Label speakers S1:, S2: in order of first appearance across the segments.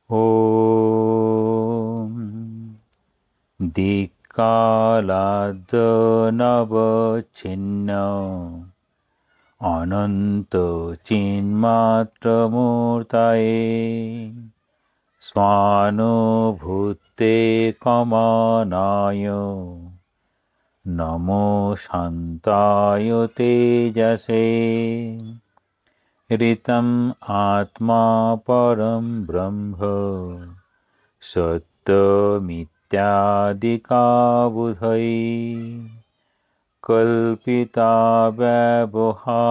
S1: ॐ दिक्कालाद्नवच्छिन्न अनन्तचिन्मात्रमूर्तये स्वानुभूते कमनाय नमो शान्ताय तेजसे ऋतम् आत्मा परं ब्रह्म सत्यमित्यादिकाबुधैः कल्पिता व्यवहारार्थं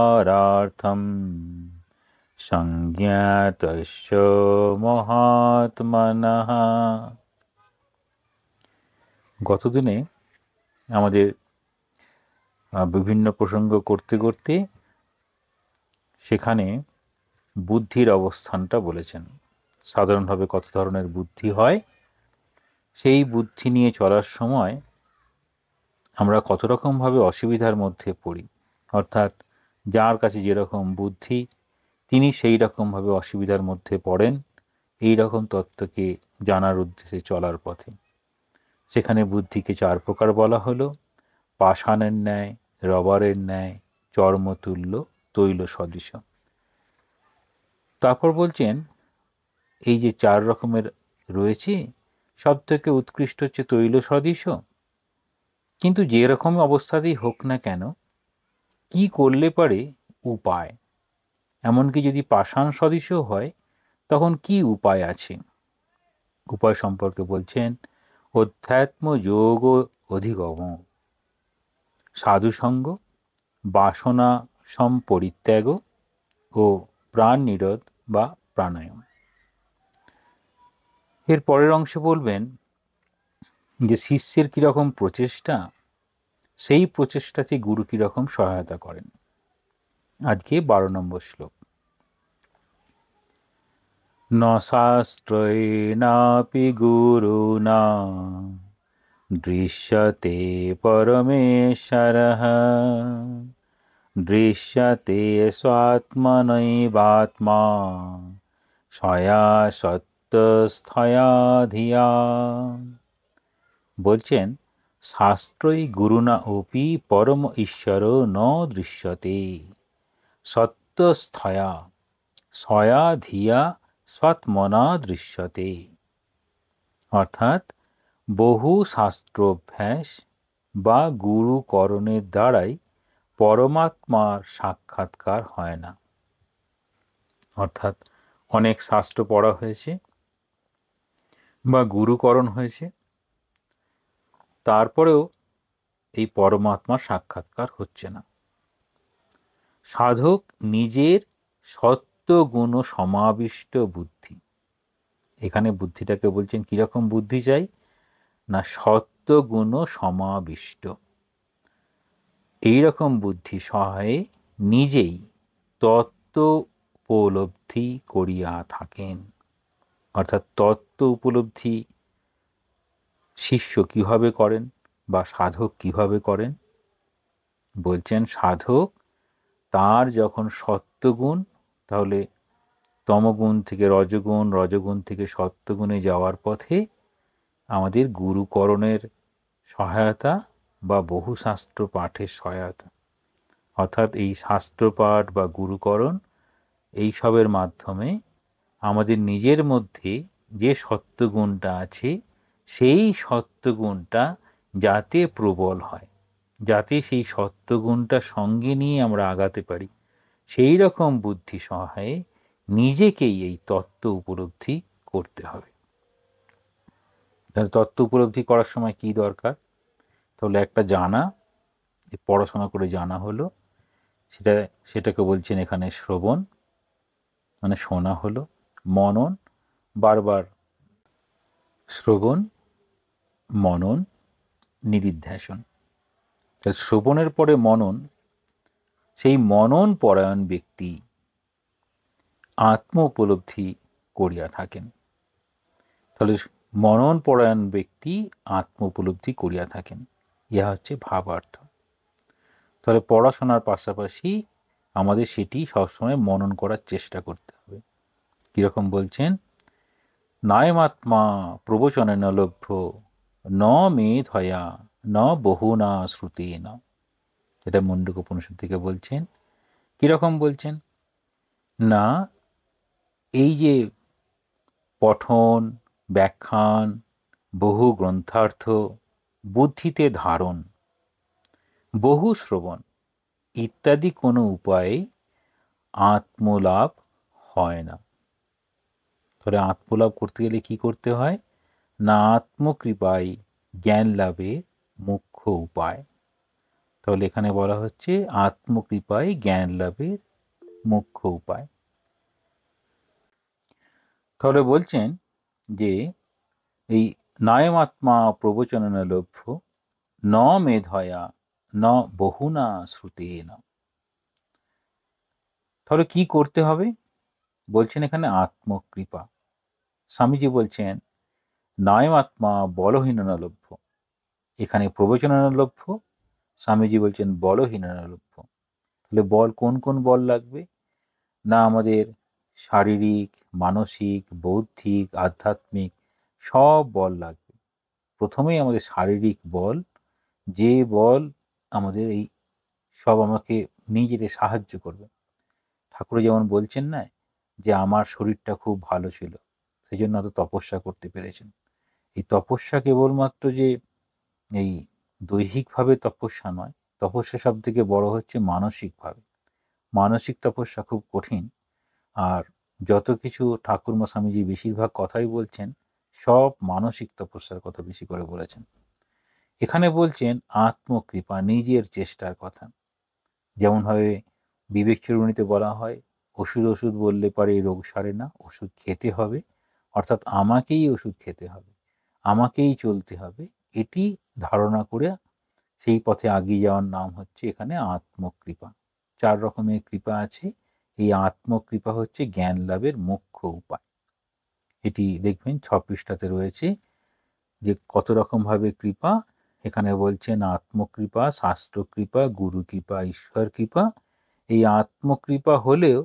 S1: संज्ञातस्य महात्मनः। গতদিনে আমাদের বিভিন্ন প্রসঙ্গ করতে করতে সেখানে বুদ্ধির অবস্থানটা বলেছেন। সাধারণভাবে কত ধরনের বুদ্ধি হয়, সেই বুদ্ধি নিয়ে চলার সময় আমরা কত রকমভাবে অসুবিধার মধ্যে পড়ি, অর্থাৎ যার কাছে যেরকম বুদ্ধি তিনি সেই রকমভাবে অসুবিধার মধ্যে পড়েন, এই রকম তত্ত্বকে জানার উদ্দেশ্যে চলার পথে। সেখানে বুদ্ধিকে 4 প্রকার বলা হলো: পাষাণের ন্যায়, রবারের ন্যায়, চর্মতুল্য, তৈল সদৃশ। তারপর বলছেন এই যে 4 রকমের রয়েছে, সব থেকে উৎকৃষ্ট হচ্ছে তৈল সদৃশ। কিন্তু যে রকম অবস্থাতেই হোক না কেন, কি করলে পারে উপায়, এমনকি যদি পাষাণ সদৃশ হয় তখন কি উপায় আছে? উপায় সম্পর্কে বলছেন অধ্যাত্ম যোগ অধিগম, সাধুসঙ্গ, বাসনা সম্পরিত্যাগ ও প্রাণ নিরোধ বা প্রাণায়াম। এর পরের অংশে বলবেন যে শিষ্যের কীরকম প্রচেষ্টা, সেই প্রচেষ্টাতে গুরু কীরকম সহায়তা করেন। আজকে 12 নম্বর শ্লোক। ন শাস্ত্রেণাপি গুরুণা দৃশ্যতে পরমেশ্বরঃ দৃশ্যতে স্বাত্মনৈবাত্মা স্বয়া সত্যস্থয়া ধিয়া। বলছেন শাস্ত্রই গুরুণা অপি পরম ঈশ্বর ন দৃশ্যতে সত্যস্থয়া স্বয়া ধিয়া স্বাত্মনা দৃশ্যতে। অর্থাৎ বহু শাস্ত্রোভ্যাস বা গুরুকরণের দ্বারাই পরমাত্মার সাক্ষাৎকার হয় না। অর্থাৎ অনেক শাস্ত্র পড়া হয়েছে বা গুরুকরণ হয়েছে, তারপরেও এই পরমাত্মার সাক্ষাৎকার হচ্ছে না। সাধক নিজের সত্ত্বগুণ সমাবিষ্ট বুদ্ধি, এখানে বুদ্ধিটাকে বলছেন কীরকম বুদ্ধি চাই না, সত্ত্বগুণ সমাবিষ্ট, এইরকম বুদ্ধি সহায়ে নিজেই তত্ত্ব উপলব্ধি করিয়া থাকেন। অর্থাৎ তত্ত্ব উপলব্ধি শিষ্য কিভাবে করেন বা সাধক কিভাবে করেন? বলছেন সাধক তার যখন সত্ত্বগুণ, তাহলে তমগুণ থেকে রজগুণ, রজগুণ থেকে সত্ত্বগুণে যাওয়ার পথে আমাদের গুরুকরণের সহায়তা বা বহু শাস্ত্র পাঠের সহায়তা, অর্থাৎ এই শাস্ত্রপাঠ বা গুরুকরণ এইসবের মাধ্যমে আমাদের নিজের মধ্যে যে সত্ত্বগুণটা আছে সেই সত্ত্বগুণটা যাতে প্রবল হয়, যাতে সেই সত্ত্বগুণটা সঙ্গে নিয়ে আমরা আগাতে পারি, সেই রকম বুদ্ধি সহায়ে নিজেকেই এই তত্ত্ব উপলব্ধি করতে হবে। তাহলে তত্ত্ব উপলব্ধি করার সময় কি দরকার? তাহলে একটা জানা, পড়াশোনা করে জানা হলো, সেটাকে বলছেন এখানে শ্রবণ, মানে শোনা হলো। মনন, বারবার শ্রবণ, মনন, নিদিধ্যাসন। শ্রবণের পরে মনন, সেই মনন পরায়ণ ব্যক্তি আত্ম উপলব্ধি করিয়া থাকেন। তাহলে মনন পরায়ণ ব্যক্তি আত্ম উপলব্ধি করিয়া থাকেন, ইহা হচ্ছে ভাবার্থ। তাহলে পড়াশোনার পাশাপাশি আমাদের সেটি সবসময় মনন করার চেষ্টা করতে হবে। কীরকম বলছেন নায়মাত্মা প্রবচনেন লভ্য ন মেধয়া ন বহুনা শ্রুতেন। এটা মুন্ডক উপনিষদ থেকে বলছেন। কিরকম বলছেন না, এই যে পঠন, ব্যাখ্যান, বহু গ্রন্থার্থ, বুদ্ধিতে ধারণ, বহু শ্রবণ ইত্যাদি কোনো উপায়ে আত্মলাভ হয় না। তাহলে আত্মলাভ করতে গেলে কি করতে হয় না, আত্মকৃপাই জ্ঞান লাভের মুখ্য উপায়। তাহলে এখানে বলা হচ্ছে আত্মকৃপাই জ্ঞান লাভের মুখ্য উপায়। তাহলে বলছেন যে এই নায়মাত্মা প্রবচনেন লভ্য ন মেধয়া ন বহুনা শ্রুতেন। তাহলে কি করতে হবে বলছেন এখানে আত্মকৃপা। স্বামীজি বলছেন নায়মাত্মা বলহীননা লভ্য, এখানে প্রবচনেন লভ্য, স্বামীজি বলছেন বলহীননা লভ্য। তাহলে বল কোন কোন বল লাগবে না, আমাদের শারীরিক, মানসিক, বৌদ্ধিক, আধ্যাত্মিক সব বল লাগবে। প্রথমেই আমাদের শারীরিক বল, যে বল আমাদের এই সব আমাকে নিয়ে যেতে সাহায্য করবে। ঠাকুর যেমন বলছেন না যে আমার শরীরটা খুব ভালো ছিল, সেই জন্য এত তপস্যা করতে পেরেছেন। এই তপস্যা কেবলমাত্র যে এই দৈহিকভাবে তপস্যা নয়, তপস্যা সব থেকে বড় হচ্ছে মানসিকভাবে। মানসিক তপস্যা খুব কঠিন। আর যত কিছু ঠাকুরমা স্বামীজি বেশিরভাগ কথাই বলছেন সব মানসিক তপস্যার কথা বেশি করে বলেছেন। এখানে বলছেন আত্মকৃপা, নিজের চেষ্টার কথা। যেমনভাবে বিবেক চূড়ামণিতে বলা হয় ওষুধ বললে পারে এই রোগ সারে না, ওষুধ খেতে হবে, অর্থাৎ আমাকেই ওষুধ খেতে হবে, আমাকেই চলতে হবে, এটি ধারণা করে সেই পথে এগিয়ে যাওয়ার নাম হচ্ছে এখানে আত্মকৃপা। 4 রকমের কৃপা আছে, এই আত্মকৃপা হচ্ছে জ্ঞান লাভের মুখ্য উপায়। এটি দেখবেন 6 পৃষ্ঠাতে রয়েছে যে কত রকমভাবে কৃপা। এখানে বলছেন আত্মকৃপা, শাস্ত্রকৃপা, গুরু কৃপা, ঈশ্বর কৃপা। এই আত্মকৃপা হলেও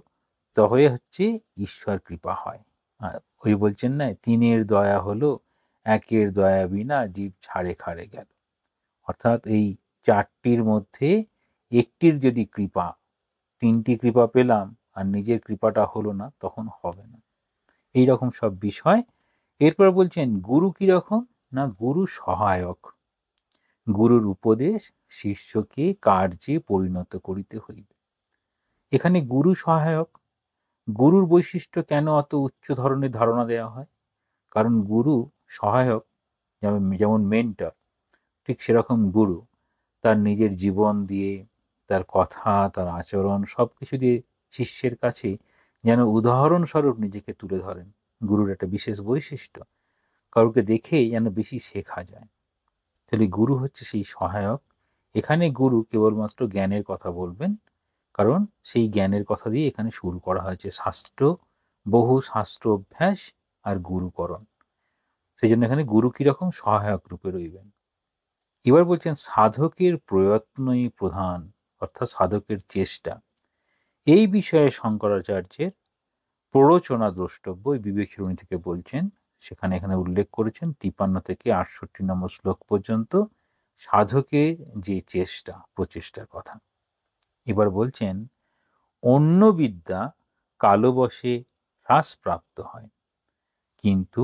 S1: তবে হচ্ছে ঈশ্বর কৃপা হয়। ওই বলছেন না, তিনের দয়া হলো একের দয়া বিনা জীব ছাড়ে খাড়ে গেল। অর্থাৎ এই 4টির মধ্যে একটির যদি কৃপা, 3টি কৃপা পেলাম আর নিজের কৃপাটা হলো না, তখন হবে না। এই রকম সব বিষয়। এরপর বলছেন গুরু কিরকম না, গুরু সহায়ক। গুরুর উপদেশ শিষ্যকে কার্যে পরিণত করিতে হইবে। এখানে গুরু সহায়ক। গুরুর বৈশিষ্ট্য কেন অত উচ্চ ধরনের ধারণা দেওয়া হয়? কারণ গুরু সহায়ক, যেমন মেন্টর, ঠিক সেরকম গুরু তার নিজের জীবন দিয়ে, তার কথা, তার আচরণ সব কিছু দিয়ে শিষ্যের কাছে যেন উদাহরণস্বরূপ নিজেকে তুলে ধরেন। গুরুর একটা বিশেষ বৈশিষ্ট্য, কারোকে দেখেই যেন বেশি শেখা যায়। তাহলে গুরু হচ্ছে সেই সহায়ক। এখানে গুরু কেবলমাত্র জ্ঞানের কথা বলবেন, কারণ সেই জ্ঞানের কথা দিয়ে এখানে শুরু করা হয়েছে শাস্ত্র, বহু শাস্ত্র অভ্যাস আর গুরুকরণ। সেই জন্য এখানে গুরু কিরকম সহায়ক রূপে রইবেন। এবার বলছেন সাধকের প্রয়ত্নই প্রধান, অর্থাৎ সাধকের চেষ্টা। এই বিষয়ে শঙ্করাচার্যের প্ররোচনা দ্রষ্টব্য, বিবেক চূড়ামণি থেকে বলছেন। সেখানে এখানে উল্লেখ করেছেন 53 থেকে 68 নম্বর শ্লোক পর্যন্ত সাধকের যে চেষ্টা, প্রচেষ্টার কথা। এবার বলছেন অন্য বিদ্যা কালবশে হ্রাসপ্রাপ্ত হয়, কিন্তু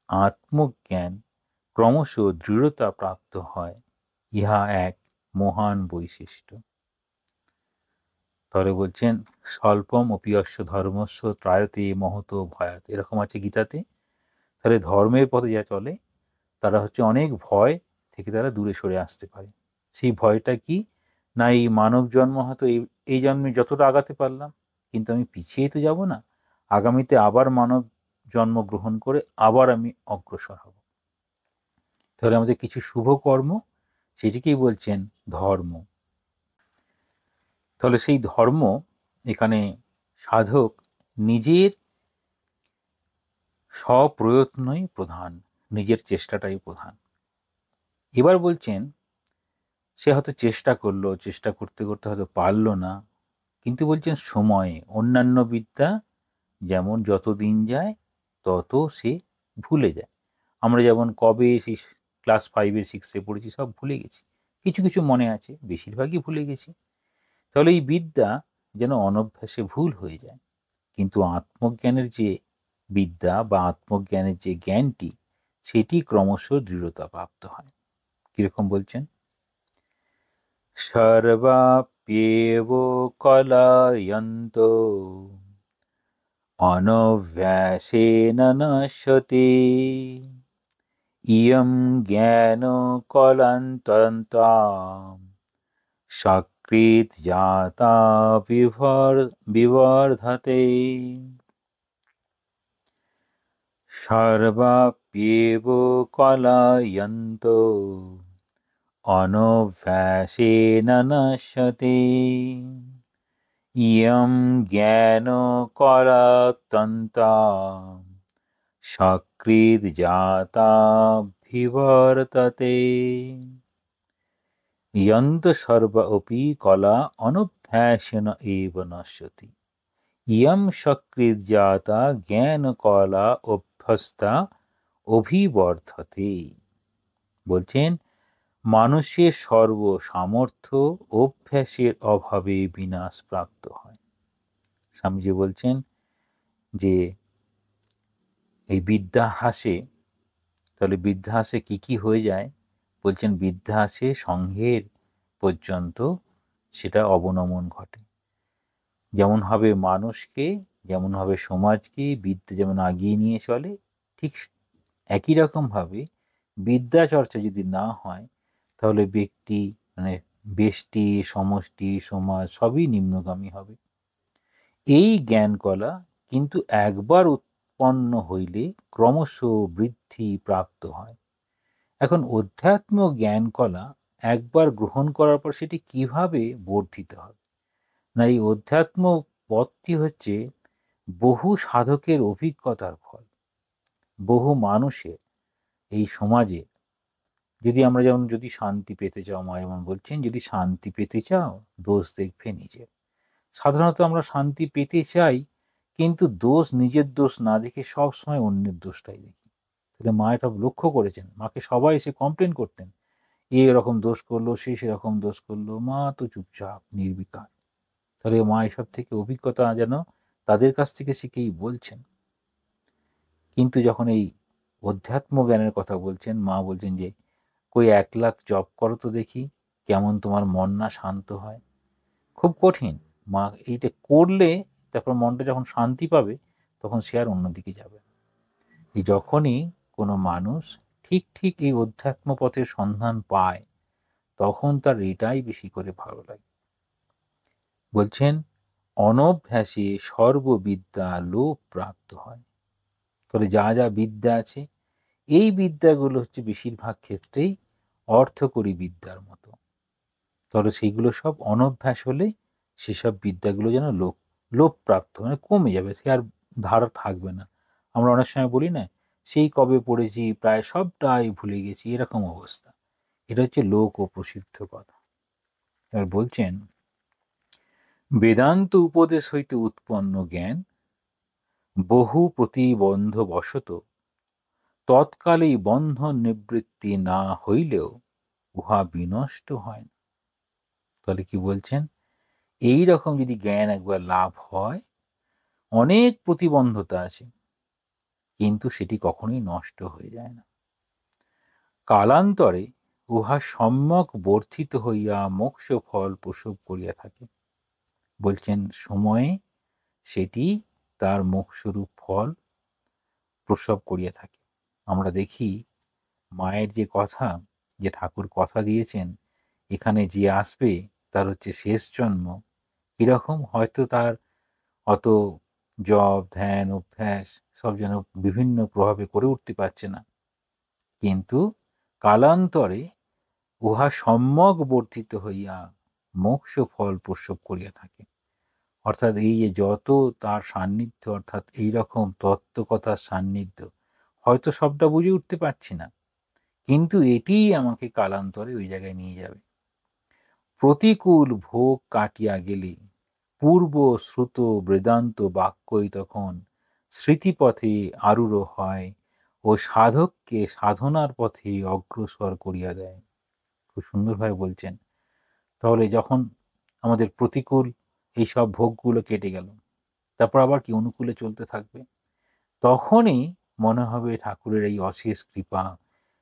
S1: আত্মজ্ঞান ক্রমশ দৃঢ়তা প্রাপ্ত হয়, ইহা এক মহান বৈশিষ্ট্য। তাহলে বলছেন স্বল্পম অপিয়স্য ধর্মস্য ত্রায়তে মহত ভয়াত, এরকম আছে গীতাতে। তাহলে ধর্মের পথে যা চলে তারা হচ্ছে অনেক ভয় থেকে তারা দূরে সরে আসতে পারে। সেই ভয়টা কি না, এই মানব জন্ম হয়তো এই জন্মে যতটা আগাতে পারলাম, কিন্তু আমি পিছিয়ে তো যাব না, আগামীতে আবার মানব জন্ম গ্রহণ করে আবার আমি অগ্রসর হব। তাহলে আমাদের কিছু শুভ কর্ম, সেটিকেই বলছেন ধর্ম। তাহলে সেই ধর্ম এখানে সাধক নিজের স্বপ্রয়ত্নই প্রধান, নিজের চেষ্টাটাই প্রধান। এবার বলছেন সে হয়তো চেষ্টা করলো, চেষ্টা করতে করতে হয়তো পারলো না, কিন্তু বলছেন সময়ে অন্যান্য বিদ্যা যেমন যত দিন যায় তত সে ভুলে যায়। আমরা যেমন কবে ক্লাস 5-6 পড়েছি সব ভুলে গেছি, কিছু কিছু মনে আছে, বেশিরভাগই ভুলে গেছি। তাহলে এই বিদ্যা যেন অনভ্যাসে ভুল হয়ে যায়। কিন্তু আত্মজ্ঞানের যে বিদ্যা বা আত্মজ্ঞানের যে জ্ঞানটি, সেটি ক্রমশ দৃঢ়তা প্রাপ্ত হয়। কিরকম বলছেন? সর্বাপ্যেব কলায়ন্ত অনভ্যাসেন নশ্যতে ইয়ং জ্ঞান কলান্তন্তাম সকৃত জাতা বিবর্ধতে। সর্বাপ্যেব কলায়ন্ত অনভ্যাসেন নশ্যতে ইয়ং জ্ঞান কলান্তন্তাম সকৃত জাতা বিবর্ততে। ইয়ন্ত সর্ব অপি কলা অনভ্যাসেন এব নশ্যতি ইয়ং সকৃত জাতা জ্ঞান কলা অভ্যস্তা অভিবর্ধতে। বলছেন মানুষের সর্ব সামর্থ্য অভ্যাসের অভাবে বিনাশ প্রাপ্ত হয়। স্বামীজি বলছেন যে এই বিদ্যা হ্রাসে, তাহলে বিদ্যা হ্রাসে কি কি হয়ে যায়? বলছেন বিদ্যা হ্রাসে সংঘের পর্যন্ত সেটা অবনমন ঘটে। যেমন হবে মানুষকে, যেমন হবে সমাজকে বিদ্যা যেমন আগিয়ে নিয়ে চলে, ঠিক একই রকমভাবে বিদ্যা চর্চা যদি না হয় তাহলে ব্যক্তি মানে ব্যষ্টি, সমষ্টি, সমাজ সবই নিম্নগামী হবে। এই জ্ঞান কলা কিন্তু একবার উৎপন্ন হইলে ক্রমশ বৃদ্ধি প্রাপ্ত হয়। এখন অধ্যাত্ম জ্ঞান কলা একবার গ্রহণ করার পর সেটি কিভাবে বর্ধিত হবে? না, এই অধ্যাত্ম পথটি হচ্ছে বহু সাধকের অভিজ্ঞতার ফল, বহু মানুষের এই সমাজে। যদি আমরা যেমন যদি শান্তি পেতে চাও, মা যেমন বলছেন যদি শান্তি পেতে চাও দোষ দেখবে নিজের। সাধারণত আমরা শান্তি পেতে চাই, কিন্তু দোষ নিজের দোষ না দেখে সবসময় অন্যের দোষটাই দেখি। তাহলে মা এটা লক্ষ্য করেছেন, মাকে সবাই এসে কমপ্লেন করতেন, এরকম দোষ করলো, সে সেরকম দোষ করলো, মা তো চুপচাপ নির্বিকার। তাহলে মা এসব থেকে অভিজ্ঞতা যেন তাদের কাছ থেকে শিখেই বলছেন। কিন্তু যখন এই অধ্যাত্ম জ্ঞানের কথা বলছেন, মা বলছেন যে কই 1,00,000 জপ করো তো দেখি কেমন তোমার মন না শান্ত হয়। খুব কঠিন। মা এইটা করলে তারপর মনটা যখন শান্তি পাবে তখন সে আর অন্যদিকে যাবে। এই যখনই কোনো মানুষ ঠিক ঠিক এই অধ্যাত্ম পথের সন্ধান পায় তখন তার এটাই বেশি করে ভালো লাগে। বলছেন অনভ্যাসে সর্ববিদ্যা লোপ প্রাপ্ত হয়। তাহলে যা যা বিদ্যা আছে এই বিদ্যাগুলো হচ্ছে বেশিরভাগ ক্ষেত্রেই অর্থকরী বিদ্যার মতো। তাহলে সেইগুলো সব অনভ্যাস হলে সেসব বিদ্যাগুলো যেন লোপ প্রাপ্ত মানে কমে যাবে, সে আর ধার থাকবে না। আমরা অনেক সময় বলি না, সেই কবে পড়েছি প্রায় সবটাই ভুলে গেছি, এরকম অবস্থা। এটা হচ্ছে লোক ও প্রসিদ্ধ কথা। আর বলছেন বেদান্ত উপদেশ হইতে উৎপন্ন জ্ঞান বহু প্রতিবন্ধ বশত তৎকালেই বন্ধন নিবৃত্তি না হইলেও উহা বিনষ্ট হয় না। তাহলে কি বলছেন? এই রকম যদি জ্ঞান একবার লাভ হয়, অনেক প্রতিবন্ধতা আছে কিন্তু সেটি কখনোই নষ্ট হয়ে যায় না। কালান্তরে উহা সম্যক বর্ধিত হইয়া মোক্ষ ফল প্রসব করিয়া থাকে। বলছেন সময়ে সেটি তার মোক্ষস্বরূপ ফল প্রসব করিয়া থাকে। আমরা দেখি মায়ের যে কথা, যে ঠাকুর কথা দিয়েছেন এখানে যে আসবে তার হচ্ছে শেষ জন্ম, এরকম হয়তো তার অত জপ ধ্যান অভ্যাস সব যেন বিভিন্ন প্রভাবে করে উঠতে পারছে না, কিন্তু কালান্তরে উহা সম্যক বর্ধিত হইয়া মোক্ষ ফল প্রসব করিয়া থাকে। অর্থাৎ এই যে যত তার সান্নিধ্য, অর্থাৎ এইরকম তত্ত্বকথার সান্নিধ্য, হয়তো সবটা বুঝে উঠতে পারছি না, কিন্তু এটিই আমাকে কালান্তরে ওই জায়গায় নিয়ে যাবে। প্রতিকূল ভোগ কাটিয়া গেলে পূর্ব শ্রুত বেদান্ত বাক্যই তখন স্মৃতিপথে আরূঢ় হয়, ও সাধককে সাধনার পথে অগ্রসর করিয়া দেয়। খুব সুন্দরভাবে বলছেন। তাহলে যখন আমাদের প্রতিকূল এইসব ভোগগুলো কেটে গেল, তারপর আবার কি অনুকূলে চলতে থাকবে, তখনই মনে হবে ঠাকুরের এই অশেষ কৃপা।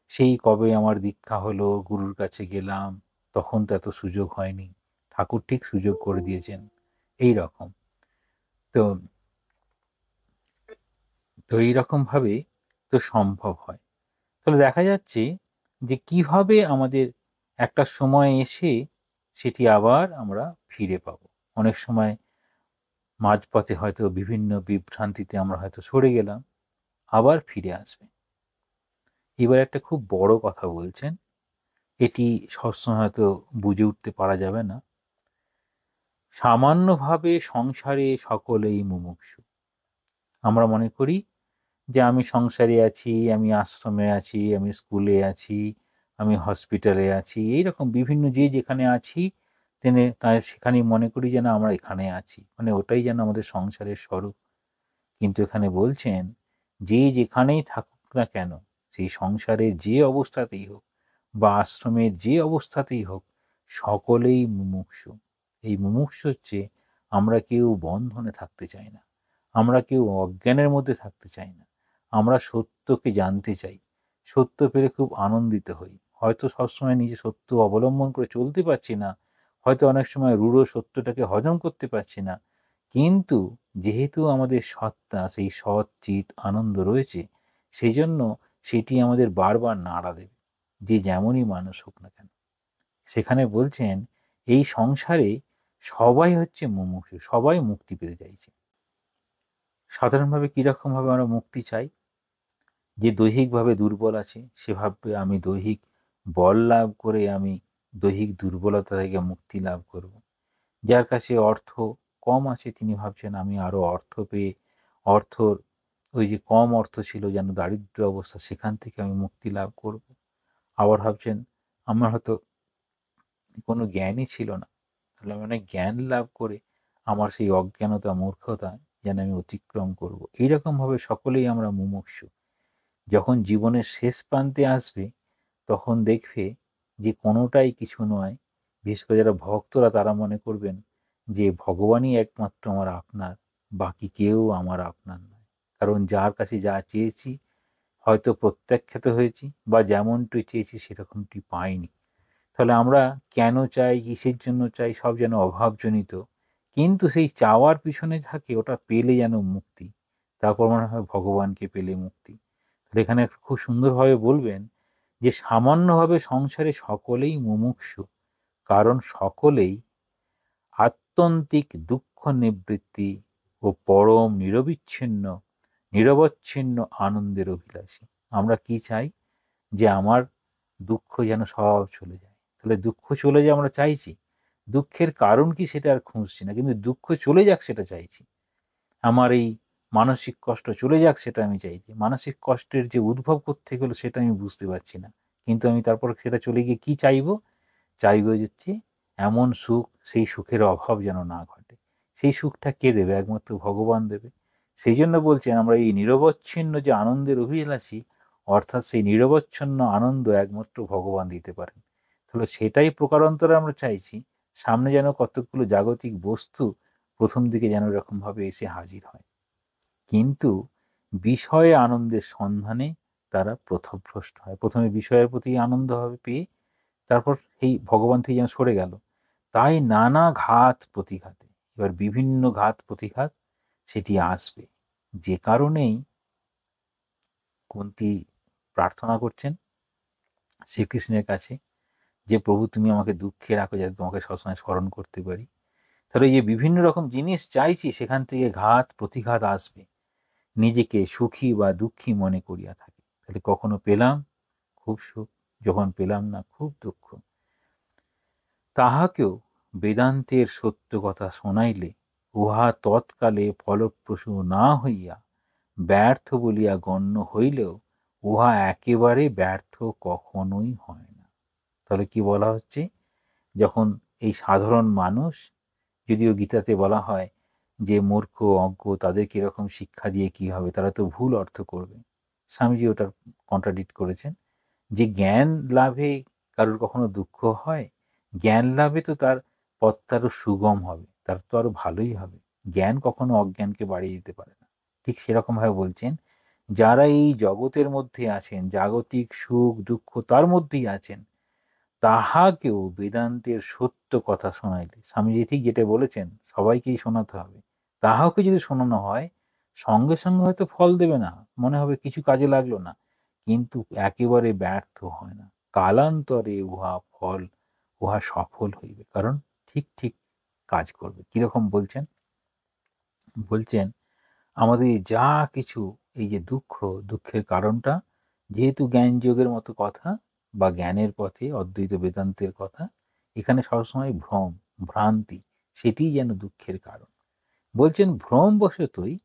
S1: সেই কবে আমার দীক্ষা হলো, গুরুর কাছে গেলাম, তখন তো এত সুযোগ হয়নি, ঠাকুর ঠিক সুযোগ করে দিয়েছেন। এই রকম তো তো এইরকমভাবে তো সম্ভব হয়। তাহলে দেখা যাচ্ছে যে কিভাবে আমাদের একটা সময় এসে সেটি আবার আমরা ফিরে পাবো। অনেক সময় মাঝপথে হয়তো বিভিন্ন বিভ্রান্তিতে আমরা হয়তো সরে গেলাম, আবার ফিরে আসবে। এবার একটা খুব বড় কথা বলছেন, এটি সবসময় হয়তো বুঝে উঠতে পারা যাবে না। সামান্যভাবে সংসারে সকলেই মুমুক্ষু। আমরা মনে করি যে আমি সংসারে আছি, আমি আশ্রমে আছি, আমি স্কুলে আছি, আমি হসপিটালে আছি, এইরকম বিভিন্ন যে যেখানে আছি তাই সেখানেই মনে করি যেন আমরা এখানে আছি, মানে ওটাই যেন আমাদের সংসারের স্বরূপ। কিন্তু এখানে বলছেন যে যেখানেই থাকুক না কেন, সেই সংসারের যে অবস্থাতেই হোক বা আশ্রমের যে অবস্থাতেই হোক, সকলেই মুমুক্ষু। এই মুমুক্ষু হচ্ছে আমরা কেউ বন্ধনে থাকতে চাই না, আমরা কেউ অজ্ঞানের মধ্যে থাকতে চাই না, আমরা সত্যকে জানতে চাই, সত্য পেলে খুব আনন্দিত হই। হয়তো সবসময় নিজে সত্য অবলম্বন করে চলতে পারছি না, হয়তো অনেক সময় রূঢ় সত্যটাকে হজম করতে পারছি না, কিন্তু যেহেতু আমাদের সত্তা সেই সৎ চিত আনন্দ রয়েছে, সেই জন্য সেটি আমাদের বারবার নাড়া দেবে, যে যেমনই মানুষ হোক না কেন। সেখানে বলছেন এই সংসারে সবাই হচ্ছে মুমুক্ষু, সবাই মুক্তি পেতে চাইছে। সাধারণভাবে কীরকমভাবে আমরা মুক্তি চাই? যে দৈহিকভাবে দুর্বল আছে সে ভাববে আমি দৈহিক বল লাভ করে আমি দৈহিক দুর্বলতা থেকে মুক্তি লাভ করব। যার কাছে অর্থ কম আছে তিনি ভাবছেন আমি আরও অর্থ পেয়ে অর্থর ওই যে কম অর্থ ছিল যেন দারিদ্র্য অবস্থা, সেখান থেকে আমি মুক্তি লাভ করব। আবার ভাবছেন আমার হয়তো কোনো জ্ঞানই ছিল না, তাহলে আমি অনেক জ্ঞান লাভ করে আমার সেই অজ্ঞানতা মূর্খতা যেন আমি অতিক্রম করব। এইরকমভাবে সকলেই আমরা মুমুক্ষু। যখন জীবনের শেষ প্রান্তে আসবে তখন দেখবে যে কোনোটাই কিছু নয়। বিশেষ করে যারা ভক্তরা তারা মনে করবেন যে ভগবানই একমাত্র আমার আপনার, বাকি কেউ আমার আপনার নয়। কারণ যার কাছে যা চেয়েছি হয়তো প্রত্যাখ্যাত হয়েছি বা যেমনটি চেয়েছি সেরকমটি পাইনি। তাহলে আমরা কেন চাই, কিসের জন্য চাই, সব যেন অভাবজনিত। কিন্তু সেই চাওয়ার পিছনে থাকে ওটা পেলে যেন মুক্তি, তারপর মনে হয় ভগবানকে পেলে মুক্তি। তাহলে এখানে খুব সুন্দরভাবে বলবেন যে সামান্যভাবে সংসারে সকলেই মুমুক্ষু, কারণ সকলেই আত্যন্তিক দুঃখ নিবৃত্তি ও পরম নিরবচ্ছিন্ন আনন্দের অভিলাষী। আমরা কি চাই? যে আমার দুঃখ যেন সব চলে যায়। তাহলে দুঃখ চলে যায় আমরা চাইছি, দুঃখের কারণ কি সেটা আর খুঁজছি না, কিন্তু দুঃখ চলে যাক সেটা চাইছি। আমার এই মানসিক কষ্ট চলে যাক সেটা আমি চাইছি। মানসিক কষ্টের যে উদ্ভব করতে গেলো সেটা আমি বুঝতে পারছি না, কিন্তু আমি তারপর সেটা চলে গিয়ে কি চাইবো? চাইবো হচ্ছে এমন সুখ, সেই সুখের অভাব যেন না ঘটে। সেই সুখটা কে দেবে? একমাত্র ভগবান দেবে। সেই জন্য বলছেন আমরা এই নিরবচ্ছিন্ন যে আনন্দের অভিলাষী, অর্থাৎ সেই নিরবচ্ছিন্ন আনন্দ একমাত্র ভগবান দিতে পারেন। তাহলে সেটাই প্রকারান্তরে আমরা চাইছি। সামনে যেন কতকগুলো জাগতিক বস্তু প্রথম দিকে যেন এরকমভাবে এসে হাজির হয়, কিন্তু বিষয়ে আনন্দের সন্ধানে তারা পথভ্রষ্ট হয়। প্রথমে বিষয়ের প্রতি আনন্দ হবে পেয়ে, তারপর এই ভগবান থেকে যেন সরে গেল। তাই নানা ঘাত প্রতিঘাতে, এবার বিভিন্ন ঘাত প্রতিঘাত সেটি আসবে। যে কারণেই কুন্তী প্রার্থনা করছেন শ্রীকৃষ্ণের কাছে যে প্রভু তুমি আমাকে দুঃখে রাখো যাতে তোমাকে সবসময় স্মরণ করতে পারি। তাহলে এই যে বিভিন্ন রকম জিনিস চাইছি সেখান থেকে ঘাত প্রতিঘাত আসবে, নিজেকে সুখী বা দুঃখী মনে করিয়া থাকি। তাহলে কখনো পেলাম খুব সুখ, যখন পেলাম না খুব দুঃখ। তাহাকেও বেদান্তের সত্য কথা শোনাইলে উহা তৎকালে ফলপ্রসূ না হইয়া ব্যর্থ বলিয়া গণ্য হইলেও উহা একেবারে ব্যর্থ কখনোই হয় না। তাহলে কি বলা হচ্ছে? যখন এই সাধারণ মানুষ, যদিও গীতাতে বলা হয় যে মূর্খ অজ্ঞ তাদেরকে এরকম শিক্ষা দিয়ে কি হবে, তারা তো ভুল অর্থ করবে, স্বামীজি ওটার কন্ট্রাডিক্ট করেছেন যে জ্ঞান লাভে কারোর কখনো দুঃখ হয়? জ্ঞান লাভে তো তার পথটা আরো সুগম হবে, তার তো আরো ভালোই হবে। জ্ঞান কখনো অজ্ঞানকে বাড়িয়ে দিতে পারে না। ঠিক সেরকমভাবে বলছেন, যারা এই জগতের মধ্যে আছেন, জাগতিক সুখ দুঃখ তার মধ্যেই আছেন, তাহাকেও বেদান্তের সত্য কথা শোনাইলে, স্বামীজি ঠিক যেটা বলেছেন সবাইকেই শোনাতে হবে, তাহাকে যদি শোনানো হয়, সঙ্গে সঙ্গে হয়তো ফল দেবে না, মনে হবে কিছু কাজে লাগলো না, কিন্তু একেবারে ব্যর্থ হয় না, কালান্তরে উহা সফল হইবে, কারণ ঠিক ঠিক কাজ করবে। কিরকম বলছেন? বলছেন আমাদের যা কিছু, এই যে দুঃখ, দুঃখের কারণটা যেহেতু জ্ঞান যোগের মতো কথা বা জ্ঞানের পথে অদ্বৈত বেদান্তের কথা, এখানে সবসময় ভ্রম, ভ্রান্তি, সেটিই যেন দুঃখের কারণ। বলছেন ভ্রমবশতই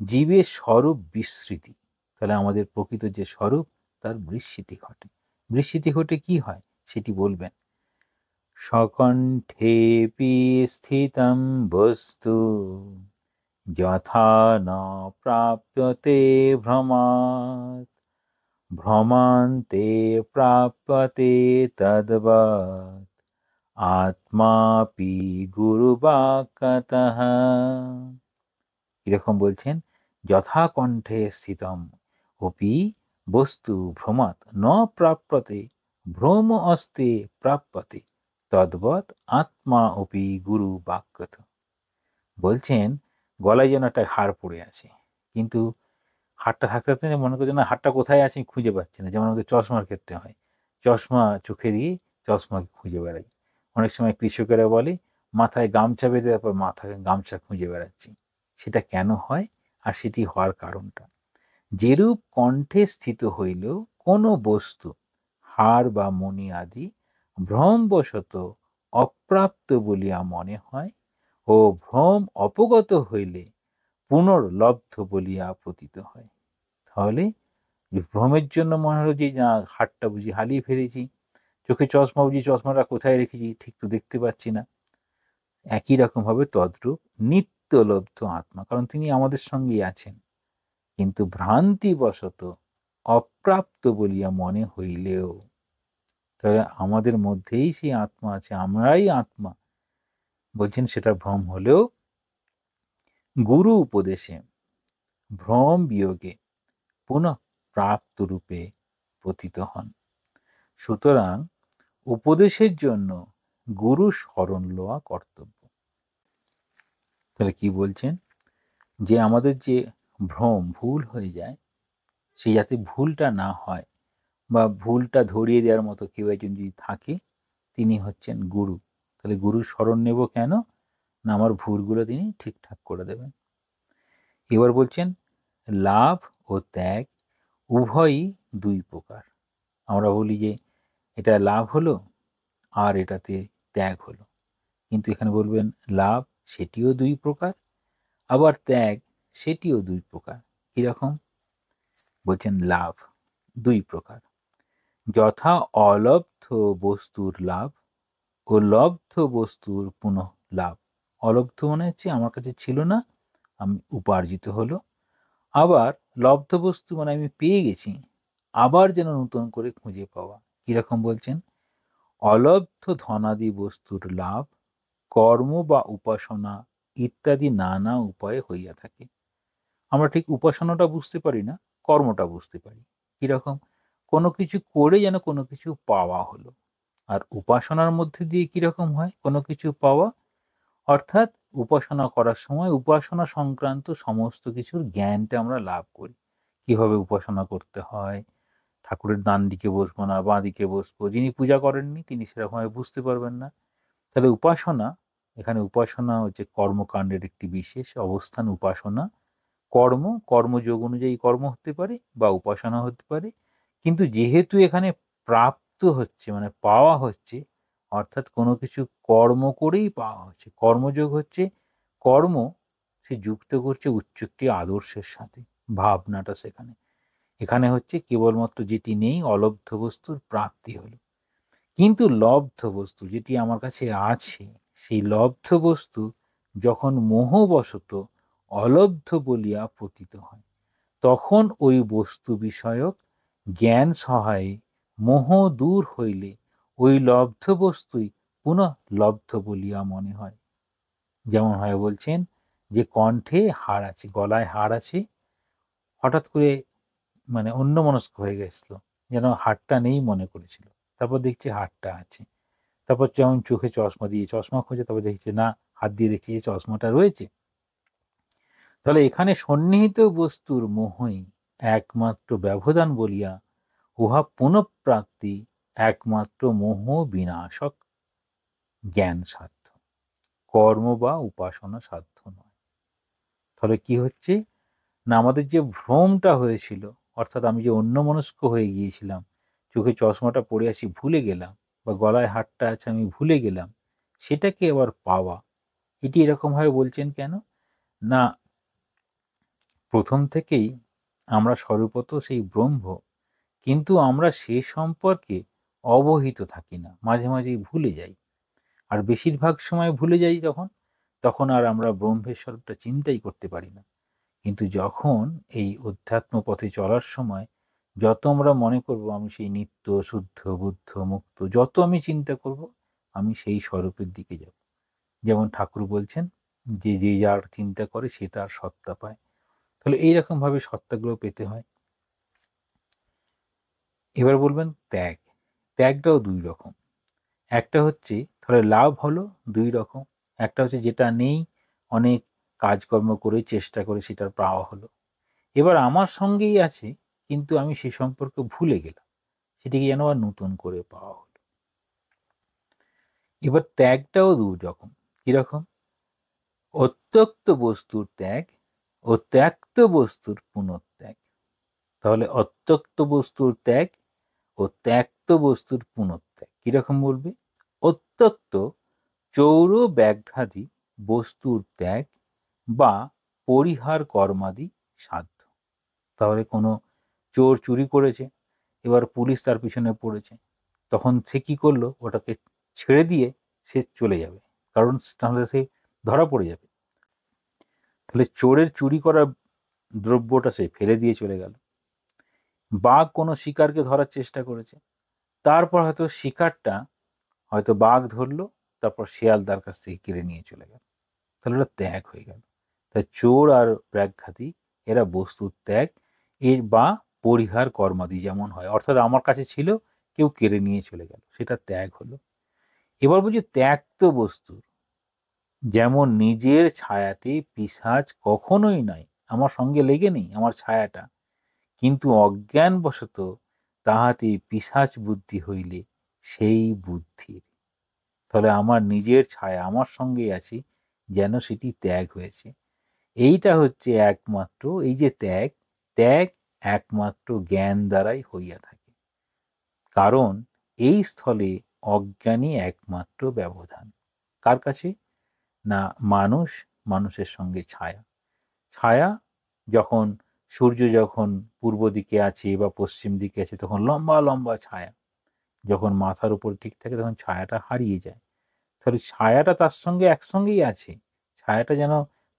S1: জীবের স্বরূপ বিস্মৃতি। তাহলে আমাদের প্রকৃত যে স্বরূপ তার বিস্মৃতি ঘটে। বিস্মৃতি ঘটে কি হয় সেটি বলবেন। সকণ্ঠেপি স্থিতম বস্তু যথা ন প্রাপ্যতে ভ্রমাৎ, ভ্রমান্তে প্রাপ্যতে তদ্বৎ, আত্মাপি গুরুবাক্যতঃ। এরকম বলছেন, যথা কণ্ঠে স্থিতম অপি বস্তু ভ্রমাৎ ন প্রাপ্যতে, ভ্রম অস্তে প্রাপ্যতে তদ্বৎ আত্মা অপি গুরু বাক্যত। বলছেন গলায় যেন একটা হাড় পড়ে আছে, কিন্তু হাড়টা থাকতে থাকতে মনে করছে না হাড়টা কোথায় আছে আমি খুঁজে পাচ্ছি না। যেমন আমাদের চশমার ক্ষেত্রে হয়, চশমা চোখে দিয়ে চশমাকে খুঁজে বেড়াই। অনেক সময় কৃষকেরা বলে মাথায় গামছা বেঁধে তারপর মাথায় গামছা খুঁজে বেড়াচ্ছি। সেটা কেন হয় আর সেটি হওয়ার কারণটা, যেরূপ কণ্ঠে স্থিত হইলেও কোনো বস্তু, হাড় বা মণি আদি ভ্রমবশত অপ্রাপ্ত বলিয়া মনে হয় ও ভ্রম অপগত হইলে পুনর্লব্ধ বলিয়া প্রতীত হয়। তাহলে ভ্রমের জন্য মনে হলো যে না হাড়টা বুঝি হারিয়ে ফেলেছি, চোখে চশমা বুঝি চশমাটা কোথায় রেখেছি ঠিক তো দেখতে পাচ্ছি না। একই রকমভাবে তদ্রূপ নিত্যলব্ধ আত্মা, কারণ তিনি আমাদের সঙ্গেই আছেন, কিন্তু ভ্রান্তিবশত অপ্রাপ্ত বলিয়া মনে হইলেও, তাহলে আমাদের মধ্যেই সেই আত্মা আছে, আমরাই আত্মা। বলছেন সেটা ভ্রম হলেও গুরু উপদেশে ভ্রম বিয়োগে পুনঃ প্রাপ্ত রূপে পতিত হন। সুতরাং উপদেশের জন্য গুরু স্মরণ লওয়া কর্তব্য। তাহলে কি বলছেন, যে আমাদের যে ভ্রম ভুল হয়ে যায়, সে যাতে ভুলটা না হয় বা ভুলটা ধরিয়ে দেওয়ার মতো কেউ একজন যদি থাকে, তিনি হচ্ছেন গুরু। তাহলে গুরু স্মরণ নেব কেন না, আমার ভুলগুলো তিনি ঠিকঠাক করে দেবেন। এবার বলছেন লাভ ও ত্যাগ উভয়ই দুই প্রকার। আমরা বলি যে এটা লাভ হলো আর এটাতে ত্যাগ হলো, কিন্তু এখানে বলবেন লাভ সেটিও দুই প্রকার, আবার ত্যাগ সেটিও দুই প্রকার। কিরকম? বলছেন লাভ দুই প্রকার, যথা অলব্ধ বস্তুর লাভ ও লব্ধ বস্তুর পুনঃ লাভ। অলব্ধ মানে হচ্ছে আমার কাছে ছিল না, আমি উপার্জিত হলো। আবার লব্ধ বস্তু মানে আমি পেয়ে গেছি, আবার যেন নতুন করে খুঁজে পাওয়া। কিরকম বলছেন, অলব্ধ ধনাদি বস্তুর লাভ কর্ম বা উপাসনা ইত্যাদি নানা উপায়ে হইয়া থাকে। আমরা ঠিক উপাসনাটা বুঝতে পারি না, কর্মটা বুঝতে পারি। কিরকম? কোনো কিছু করে যেন কোনো কিছু পাওয়া হলো। আর উপাসনার মধ্যে দিয়ে কিরকম হয় কোনো কিছু পাওয়া, অর্থাৎ উপাসনা করার সময় উপাসনা সংক্রান্ত সমস্ত কিছুর জ্ঞানটা আমরা লাভ করি। কিভাবে উপাসনা করতে হয়, ঠাকুরের ডান দিকে বসবো না বাঁ দিকে বসবো, যিনি পূজা করেননি তিনি সেরকমভাবে বুঝতে পারবেন না। তাহলে উপাসনা, এখানে উপাসনা হচ্ছে কর্মকাণ্ডের একটি বিশেষ অবস্থান। উপাসনা কর্ম, কর্মযোগ অনুযায়ী কর্ম হতে পারে বা উপাসনা হতে পারে, কিন্তু যেহেতু এখানে প্রাপ্ত হচ্ছে মানে পাওয়া হচ্ছে, অর্থাৎ কোনো কিছু কর্ম করেই পাওয়া হচ্ছে। কর্মযোগ হচ্ছে কর্ম সে যুক্ত করছে উচ্চ একটি আদর্শের সাথে, ভাবনাটা সেখানে। এখানে হচ্ছে কেবলমাত্র যেটি নেই অলব্ধ বস্তুর প্রাপ্তি হলো, কিন্তু লব্ধ বস্তু যেটি আমার কাছে আছে, সেই লব্ধ বস্তু যখন মোহবশত অলব্ধ বলিয়া পতিত হয়, তখন ওই বস্তু বিষয়ক জ্ঞান সহায়ে মোহ দূর হইলে ওই লব্ধ বস্তুই পুনঃ লব্ধ বলিয়া মনে হয়। যেমন হয় বলছেন যে কণ্ঠে হাড় আছে, গলায় হাড় আছে, হঠাৎ করে মানে অন্যমনস্ক হয়ে গেছিল, যেন হাড়টা নেই মনে করেছিল, তারপর দেখছি হাড়টা আছে। তারপর যেমন চোখে চশমা দিয়ে চশমা খোঁজে, তারপর দেখছি না, হাত দিয়ে দেখছি যে চশমাটা রয়েছে। তাহলে এখানে সন্নিহিত বস্তুর মোহই একমাত্র ব্যবধান বলিয়া উহা পুনঃপ্রাপ্তি একমাত্র মোহ বিনাশক জ্ঞান সাধ্য, কর্ম বা উপাসনা সাধ্য নয়। তাহলে কি হচ্ছে না, আমাদের যে ভ্রমটা হয়েছিল, অর্থাৎ আমি যে অন্যমনস্ক হয়ে গিয়েছিলাম, চোখে চশমাটা পরে আছি ভুলে গেলাম, বা গলায় হারটা আছে আমি ভুলে গেলাম, সেটাকে এবার পাওয়া, এটি এরকমভাবে বলছেন কেন না, প্রথম থেকেই আমরা স্বরূপত সেই ব্রহ্ম, কিন্তু আমরা সে সম্পর্কে অবহিত থাকি না, মাঝে মাঝেই ভুলে যাই। আর বেশিরভাগ সময় ভুলে যাই যখন, তখন আর আমরা ব্রহ্মের স্বরূপটা চিন্তাই করতে পারি না। কিন্তু যখন এই অধ্যাত্ম পথে চলার সময় যত আমরা মনে করব আমি সেই নিত্য শুদ্ধ বুদ্ধ মুক্ত, যত আমি চিন্তা করব আমি সেই স্বরূপের দিকে যাব। যেমন ঠাকুর বলছেন যে যে যার চিন্তা করে সে তার সত্তা পায়। তাহলে এইরকমভাবে সত্তাগুলো পেতে হয়। এবার বলবেন ত্যাগ। ত্যাগটাও দুই রকম। একটা হচ্ছে তাহলে লাভ হলো দুই রকম। একটা হচ্ছে যেটা নেই, অনেক কাজকর্ম করে চেষ্টা করে সেটার পাওয়া হলো। এবার আমার সঙ্গেই আছে কিন্তু আমি সে সম্পর্কে ভুলে গেলাম, সেটিকে যেন আর নতুন করে পাওয়া হলো। এবার ত্যাগটাও দুই রকম। কিরকম? অত্যক্ত বস্তুর ত্যাগ ও ত্যক্ত বস্তুর পুনঃত্যাগ। তাহলে অত্যক্ত বস্তুর ত্যাগ ও ত্যক্ত বস্তুর পুনঃত্যাগ কিরকম বলবে? অত্যক্ত চৌর ব্যাঘ্রাদি বস্তুর ত্যাগ বা পরিহার কর্মাদি সাধ্য। তাহলে কোনো চোর চুরি করেছে, এবার পুলিশ তার পিছনে পড়েছে, তখন সে কি করলো, ওটাকে ছেড়ে দিয়ে সে চলে যাবে, কারণ তাহলে সে ধরা পড়ে যাবে। তাহলে চোরের চুরি করা দ্রব্যটা সে ফেলে দিয়ে চলে গেল। বাঘ কোনো শিকারকে ধরার চেষ্টা করেছে, তারপর হয়তো শিকারটা হয়তো বাঘ ধরলো, তারপর শিয়াল তার কাছ থেকে কেড়ে নিয়ে চলে গেল, তাহলে ওটা ত্যাগ হয়ে গেল। তাই চোর আর ব্যাঘাতী এরা বস্তুর ত্যাগ এর বা পরিহার কর্মাদি যেমন হয়, অর্থাৎ আমার কাছে ছিল, কেউ কেড়ে নিয়ে চলে গেল, সেটা ত্যাগ হলো। এবার বলছি ত্যক্ত বস্তুর, যেমন নিজের ছায়াতে পিশাচ কখনোই নাই, আমার সঙ্গে লেগে নেই আমার ছায়াটা, কিন্তু অজ্ঞানবশত তাহাতে পিশাচ বুদ্ধি হইলে সেই বুদ্ধির, তাহলে আমার নিজের ছায়া আমার সঙ্গেই আছে, যেন সেটি ত্যাগ হয়েছে। এইটা হচ্ছে একমাত্র, এই যে ত্যাগ, ত্যাগ একমাত্র জ্ঞান দ্বারাই হইয়া থাকে। কারণ এই স্থলে অজ্ঞানী একমাত্র ব্যবধান। কার কাছে? না মানুষ, মানুষের সঙ্গে ছায়া। ছায়া যখন সূর্য যখন পূর্ব দিকে আছে বা পশ্চিম দিকে আছে তখন লম্বা লম্বা ছায়া, যখন মাথার উপর ঠিক থাকে তখন ছায়াটা হারিয়ে যায়। তাহলে ছায়াটা তার সঙ্গে একসঙ্গেই আছে, ছায়াটা যেন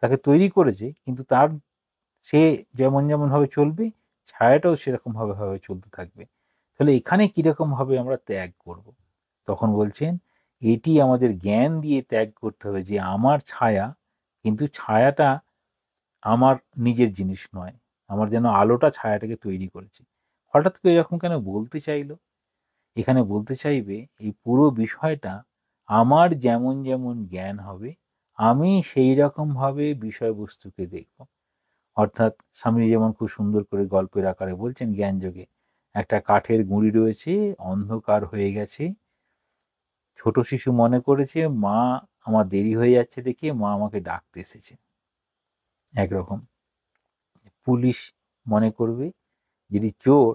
S1: তাকে তৈরি করেছে, কিন্তু তার সে যেমন যেমন ভাবে চলবে ছায়াটাও সেরকম ভাবে ভাবে চলতে থাকবে। তাহলে এখানে কিরকম ভাবে আমরা ত্যাগ করব? তখন বলছেন এটি আমাদের জ্ঞান দিয়ে ত্যাগ করতে হবে, যে আমার ছায়া, কিন্তু ছায়াটা আমার নিজের জিনিস নয়, আমার যেন আলোটা ছায়াটাকে তৈরি করেছে। হঠাৎ করে এরকম কেন বলতে চাইলো? এখানে বলতে চাইবে এই পুরো বিষয়টা আমার যেমন যেমন জ্ঞান হবে আমি সেই রকমভাবে বিষয়বস্তুকে দেখব। অর্থাৎ স্বামীজি যেমন খুব সুন্দর করে গল্পের আকারে বলছেন জ্ঞানযোগে, একটা কাঠের গুঁড়ি রয়েছে, অন্ধকার হয়ে গেছে, ছোট শিশু মনে করেছে মা আমার দেরি হয়ে যাচ্ছে দেখে মা আমাকে ডাকতে এসেছে। একরকম পুলিশ মনে করবে, যদি চোর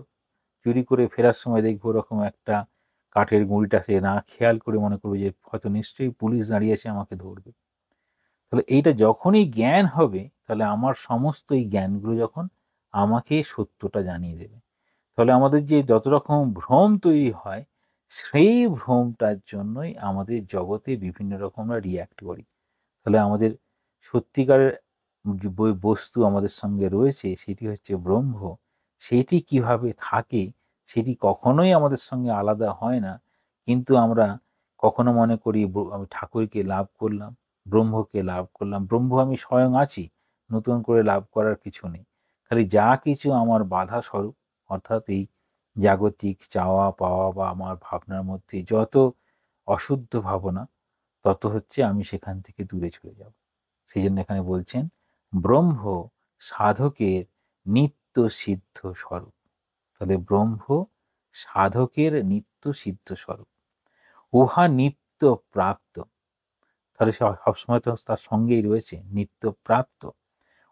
S1: চুরি করে ফেরার সময় দেখবো ওরকম একটা কাঠের গুঁড়িটা সে না খেয়াল করে মনে করবে যে হয়তো নিশ্চয়ই পুলিশ দাঁড়িয়ে আছে আমাকে ধরবে। তাহলে এইটা যখনই জ্ঞান হবে, তাহলে আমার সমস্ত এই জ্ঞানগুলো যখন আমাকে সত্যটা জানিয়ে দেবে। তাহলে আমাদের যে যত রকম ভ্রম তৈরি হয়, সেই ভ্রমটার জন্যই আমাদের জগতে বিভিন্ন রকম আমরা রিয়্যাক্ট করি। তাহলে আমাদের সত্যিকারের যে বস্তু আমাদের সঙ্গে রয়েছে সেটি হচ্ছে ব্রহ্ম, সেটি কিভাবে থাকে সেটি কখনোই আমাদের সঙ্গে আলাদা হয় না। কিন্তু আমরা কখনো মনে করি আমি ঠাকুরকে লাভ করলাম, ব্রহ্মকে লাভ করলাম, ব্রহ্ম আমি স্বয়ং আছি, নতুন করে লাভ করার কিছু নেই। খালি যা কিছু আমার বাধা স্বরূপ, অর্থাৎ এই জাগতিক চাওয়া পাওয়া বা আমার ভাবনার মধ্যে যত অশুদ্ধ ভাবনা, তত হচ্ছে আমি সেখান থেকে দূরে চলে যাব। সেই জন্য এখানে বলছেন ব্রহ্ম সাধকের নিত্য সিদ্ধ স্বরূপ। তাহলে ব্রহ্ম সাধকের নিত্য সিদ্ধ স্বরূপ, উহা নিত্য প্রাপ্ত। তাহলে সে সবসময় তো তার সঙ্গেই রয়েছে, নিত্য প্রাপ্ত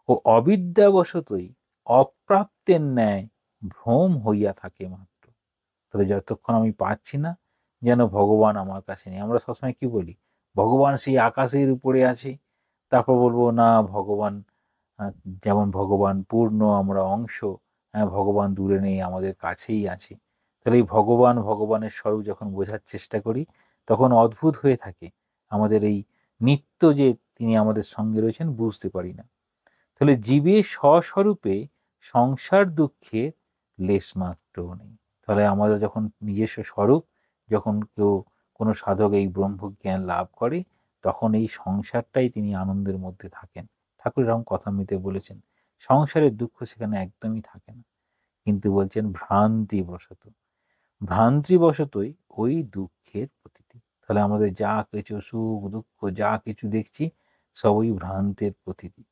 S1: ও অবিদ্যাবশতই অপ্রাপ্তের ন্যায় ভ্রম হইয়া থাকে মাত্র। তাহলে যতক্ষণ আমি পাচ্ছি না, যেন ভগবান আমার কাছে নেই। আমরা সবসময় কি বলি, ভগবান সেই আকাশের উপরে আছে। তারপর বলবো না, ভগবান যেমন ভগবান পূর্ণ, আমরা অংশ, হ্যাঁ ভগবান দূরে নেই, আমাদের কাছেই আছে। তাহলে এই ভগবান, ভগবানের স্বরূপ যখন বোঝার চেষ্টা করি, তখন অদ্ভুত হয়ে থাকে আমাদের এই নিত্য যে তিনি আমাদের সঙ্গে রয়েছেন বুঝতে পারি না। তাহলে জীবের স্বস্বরূপে সংসার দুঃখে লেশমাত্রও নেই। তাহলে আমাদের যখন নিজস্ব স্বরূপ, যখন কেউ কোনো সাধক এই ব্রহ্মজ্ঞান লাভ করে, তখন এই সংসারটাই তিনি আনন্দের মধ্যে থাকেন। ঠাকুর এরকম কথামৃতে বলেছেন, সংসারের দুঃখ সেখানে একদমই থাকে না। কিন্তু বলছেন ভ্রান্তিবশত, ভ্রান্তিবশতই ওই দুঃখের প্রতীতি। তাহলে আমাদের যা কিছু সুখ দুঃখ যা কিছু দেখছি, সবই ভ্রান্তের প্রতীতি।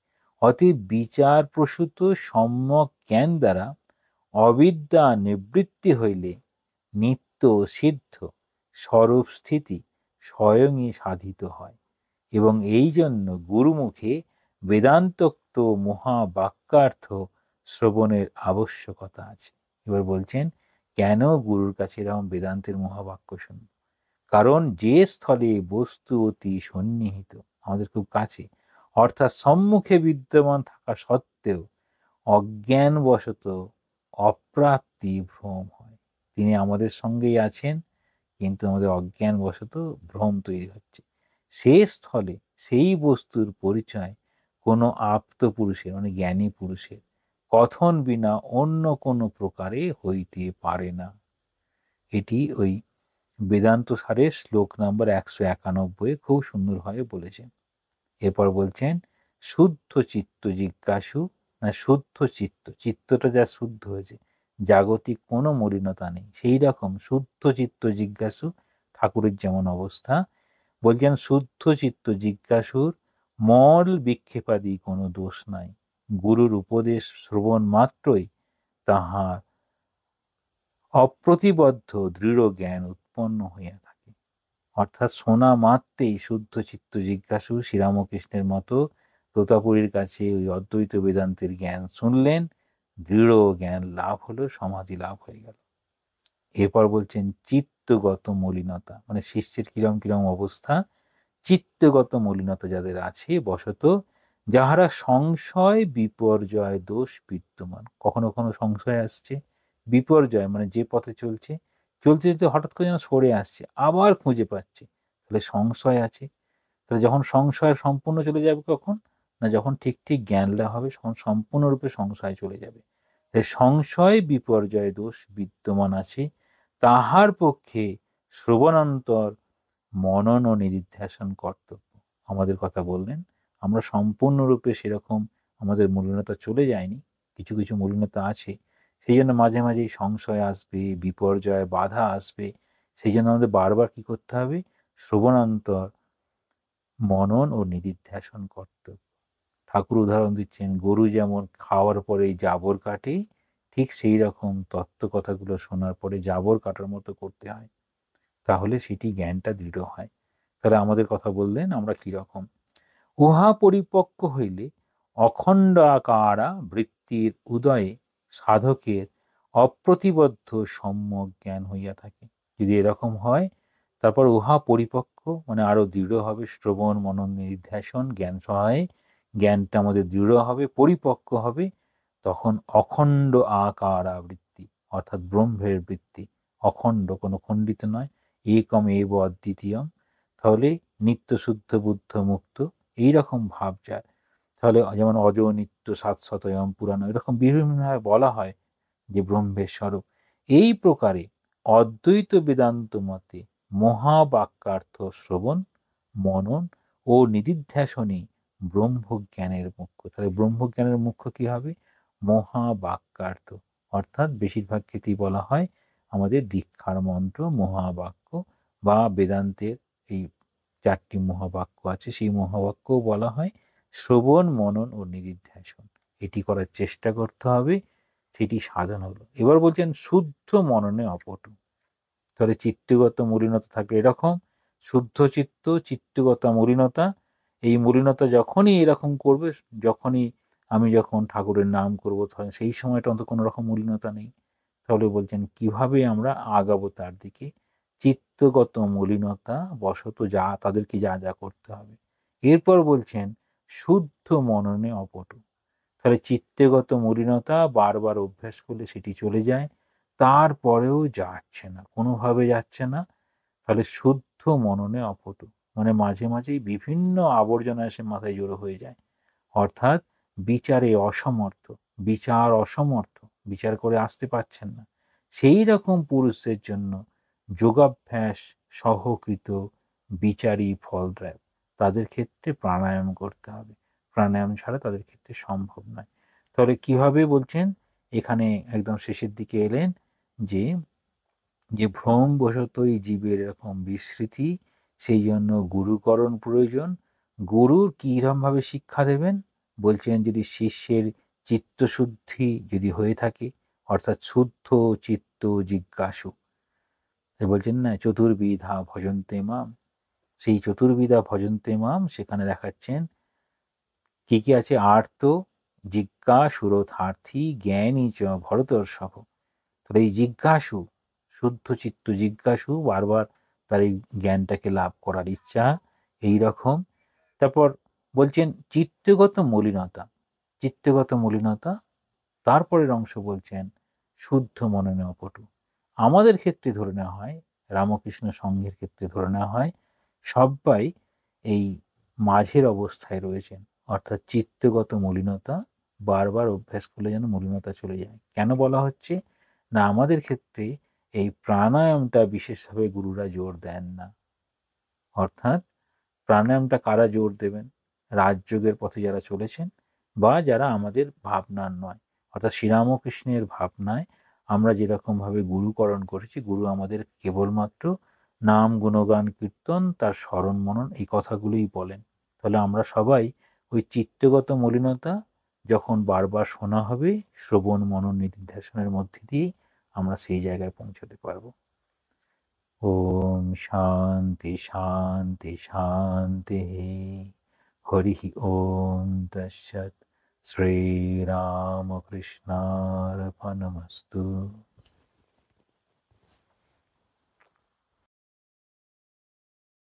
S1: অতএব বিচার প্রসূত সম্যক জ্ঞান দ্বারা অবিদ্যা নিবৃত্তি হইলে নিত্য সিদ্ধ স্বরূপ স্থিতি স্বয়ংই সাধিত হয়। এবং এই জন্য গুরুমুখে বেদান্তোক্ত মহাবাক্যার্থ শ্রবণের আবশ্যকতা আছে। এবার বলছেন কেন গুরুর কাছে এরকম বেদান্তের মহাবাক্য শুনব? কারণ যে স্থলে বস্তু অতি সন্নিহিত, আমাদের খুব কাছে, অর্থাৎ সম্মুখে বিদ্যমান থাকা সত্ত্বেও অজ্ঞানবশত অপ্রাপ্তি ভ্রম হয়। তিনি আমাদের সঙ্গেই আছেন, কিন্তু আমাদের অজ্ঞানবশত ভ্রম তৈরি হচ্ছে। সে স্থলে সেই বস্তুর পরিচয় কোনো আপ্ত পুরুষের, মানে জ্ঞানী পুরুষের কথন বিনা অন্য কোনো প্রকারে হইতে পারে না। এটি ওই বেদান্ত সারের শ্লোক নম্বর 191 খুব সুন্দরভাবে বলেছেন। এরপর বলছেন শুদ্ধ চিত্ত জিজ্ঞাসু, না শুদ্ধ চিত্ত, চিত্তটা যা শুদ্ধ হয়েছে, জাগতিক কোনো মলিনতা নেই, সেই রকম শুদ্ধ চিত্ত জিজ্ঞাসু ঠাকুরের যেমন অবস্থা, বলছেন শুদ্ধ চিত্ত জিজ্ঞাসুর মল বিক্ষেপাদি কোনো দোষ নাই। গুরুর উপদেশ শ্রবণ মাত্রই তাহার অপ্রতিবদ্ধ দৃঢ় জ্ঞান উৎপন্ন হইয়া থাকে। অর্থাৎ শোনা মাত্রেই শুদ্ধ চিত্ত জিজ্ঞাসু শ্রীরামকৃষ্ণের মতো তোতাপুরীর কাছে ওই অদ্বৈত বেদান্তের জ্ঞান শুনলেন, দৃঢ় জ্ঞান লাভ হলো, সমাধি লাভ হয়ে গেল। এরপর বলছেন চিত্তগত মলিনতা, মানে শিষ্যের কিরম কিরম অবস্থা, চিত্তগত মলিনতা যাদের আছে বশত, যাহারা সংশয় বিপর্যয় দোষ বিদ্যমান। কখনো কখনো সংশয় আসছে, বিপর্যয় মানে যে পথে চলছে, চলতে চলতে হঠাৎ করে যেন সরে আসছে, আবার খুঁজে পাচ্ছে, তাহলে সংশয় আছে। তাহলে যখন সংশয় সম্পূর্ণ চলে যাবে কখন, না যখন ঠিক ঠিক জ্ঞান লাভ হবে, সম্পূর্ণরূপে সংশয় চলে যাবে। সংশয় বিপর্যয় দোষ বিদ্যমান আছে, তাহার পক্ষে শ্রবণান্তর মনন ও নিদিধ্যাসন কর্তব্য। আমাদের কথা বললেন, আমরা সম্পূর্ণরূপে সেরকম আমাদের মলিনতা চলে যায়নি, কিছু কিছু মলিনতা আছে। সেই জন্য মাঝে মাঝেই সংশয় আসবে, বিপর্যয় বাধা আসবে। সেই জন্য আমাদের বারবার কি করতে হবে, শ্রবণান্তর মনন ও নিদিধ্যাসন কর্তব্য। ঠাকুর উদাহরণ দিচ্ছেন, গরু যেমন খাওয়ার পরেই জাবর কাটে, ঠিক সেই রকম তত্ত্ব কথাগুলো শোনার পরে জাবর কাটার মতো করতে হয়, তাহলে সেটি জ্ঞানটা দৃঢ় হয়। তাহলে আমাদের কথা বললেন আমরা কিরকম, উহা পরিপক্ক হইলে অখণ্ড আকারা বৃত্তির উদয়ে সাধকের অপ্রতিবদ্ধ সম্যক জ্ঞান হইয়া থাকে। যদি এরকম হয়, তারপর উহা পরিপক্ক মানে আরো দৃঢ় হবে, শ্রবণ মনন নির্ধ্যাসন জ্ঞান সহায়ে জ্ঞানটা আমাদের দৃঢ় হবে, পরিপক্ক হবে। তখন অখণ্ড আকারা বৃত্তি, অর্থাৎ ব্রহ্মের বৃত্তি, অখণ্ড, কোনো খণ্ডিত নয়, একম এব অদ্বিতীয়ম, তাহলে নিত্য শুদ্ধ বুদ্ধ মুক্ত এইরকম ভাব যায়। তাহলে যেমন অজ নিত্য শাশ্বতয়ম পুরাণ, এরকম বিভিন্নভাবে বলা হয় যে ব্রহ্মের স্বরূপ। এই প্রকারে অদ্বৈত বেদান্ত মতে মহাবাক্যার্থ শ্রবণ, মনন ও নিদিধ্যাসনই ব্রহ্মজ্ঞানের মুখ্য। তাহলে ব্রহ্মজ্ঞানের মুখ্য কি হবে? মহাবাক্যার্থ, অর্থাৎ বেশিরভাগ ক্ষেত্রেই বলা হয় আমাদের দীক্ষার মন্ত্র মহাবাক্য, বা বেদান্তের এই 4টি মহাবাক্য আছে, সেই মহাবাক্যও বলা হয়। শ্রবণ, মনন ও নিদিধ্যাসন এটি করার চেষ্টা করতে হবে, সেটি সাধন হলো। এবার বলছেন শুদ্ধ মননে অপটু। তাহলে চিত্তগত মলিনতা থাকলে এরকম, শুদ্ধ চিত্ত, চিত্তগত মলিনতা, এই মলিনতা যখনই এরকম করবে, আমি যখন ঠাকুরের নাম করবো তখন সেই সময়টা অন্তত কোনো রকম মলিনতা নেই। তাহলে বলছেন কিভাবে আমরা আগাবো তার দিকে? চিত্তগত মলিনতা বশত তাদেরকে যা যা করতে হবে। এরপর বলছেন শুদ্ধ মননে অপটু। তাহলে চিত্তগত মলিনতা বারবার অভ্যাস করলে সেটি চলে যায়, তারপরেও যাচ্ছে না, কোনোভাবে যাচ্ছে না। তাহলে শুদ্ধ মননে অপটু, মানে মাঝে মাঝেই বিভিন্ন আবর্জনা এসে মাথায় জড়ো হয়ে যায়, অর্থাৎ বিচারে অসমর্থ, বিচার করে আসতে পারছেন না। সেই রকম পুরুষদের জন্য যোগাভ্যাস সহকৃত বিচারী ফলদায়ক। তাদের ক্ষেত্রে প্রাণায়াম করতে হবে, প্রাণায়াম ছাড়া তাদের ক্ষেত্রে সম্ভব নয়। তাহলে কিভাবে বলছেন, এখানে একদম শেষের দিকে এলেন যে যে ভ্রমবশতই জীবের এরকম বিস্মৃতি, সেই জন্য গুরুকরণ প্রয়োজন। গুরুর কীরকমভাবে শিক্ষা দেবেন? বলছেন যদি শিষ্যের চিত্তশুদ্ধি যদি হয়ে থাকে, অর্থাৎ শুদ্ধ চিত্ত জিজ্ঞাসু, বলছেন না চতুর্বিধা ভজন্তে মাম, সেই চতুর্বিধা ভজন্তে মাম সেখানে দেখাচ্ছেন কি কি আছে? আর্ত, জিজ্ঞাসুরথার্থী, জ্ঞানী চ ভরতর্ষভ। তাহলে এই জিজ্ঞাসু, শুদ্ধ চিত্ত জিজ্ঞাসু, বারবার তার এই জ্ঞানটাকে লাভ করার ইচ্ছা, এই রকম। তারপর বলছেন চিত্তগত মলিনতা, তারপরের অংশ বলছেন শুদ্ধ মননে অপটু। আমাদের ক্ষেত্রে ধরে নেওয়া হয়, রামকৃষ্ণ সংঘের ক্ষেত্রে ধরে নেওয়া হয়, সবাই এই মাঝের অবস্থায় রয়েছেন, অর্থাৎ চিত্তগত মলিনতা বারবার অভ্যাস করলে যেন মলিনতা চলে যায়। কেন বলা হচ্ছে না? আমাদের ক্ষেত্রে এই প্রাণায়ামটা বিশেষভাবে গুরুরা জোর দেন না। অর্থাৎ প্রাণায়ামটা কারা জোর দেবেন? রাজযোগের পথে যারা চলেছেন, বা যারা আমাদের ভাবনার নয়, অর্থাৎ শ্রীরামকৃষ্ণের ভাবনায় আমরা যেরকমভাবে গুরুকরণ করেছি, গুরু আমাদের কেবলমাত্র নাম, গুণগান, কীর্তন, তার স্মরণ মনন, এই কথাগুলোই বলেন। তাহলে আমরা সবাই ওই চিত্তগত মলিনতা যখন বারবার শোনা হবে, শ্রবণ মনন নিদিধ্যাসনের মধ্যে দিয়ে আমরা সেই জায়গায় পৌঁছতে পারবো। ওম শান্তি শান্তি শান্তি। হরি ওম তৎসৎ। শ্রীরামকৃষ্ণার্পণমস্তু।